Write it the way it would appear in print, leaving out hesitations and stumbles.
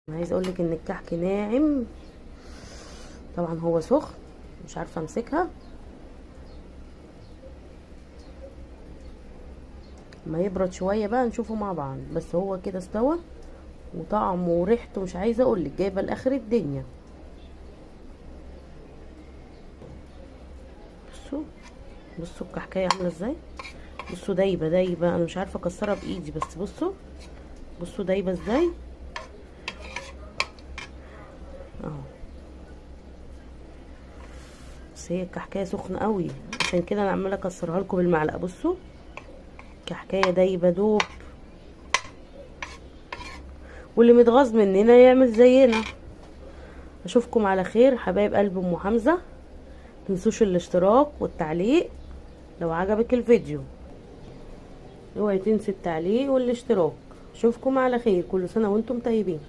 انا عايزه اقولك ان الكحك ناعم طبعا، هو سخن مش عارفه امسكها. ما يبرد شويه بقى نشوفه مع بعض، بس هو كده استوى وطعمه وريحته مش عايزه اقولك جايبه لاخر الدنيا. بصوا بصوا الكحكايه عامله ازاي، بصوا دايبه دايبه، انا مش عارفه اكسرها بايدي بس بصوا بصوا دايبه ازاي اهو. بس هي الكحكايه سخنه قوي عشان كده انا عماله اكسرها لكم بالمعلقه. بصوا كحكايه دايبه دوب، واللي متغاظ مننا يعمل زينا. اشوفكم على خير حبايب قلب ام حمزه، متنسوش الاشتراك والتعليق لو عجبك الفيديو، اوعي تنسي التعليق والاشتراك. اشوفكم على خير، كل سنه وانتم طيبين.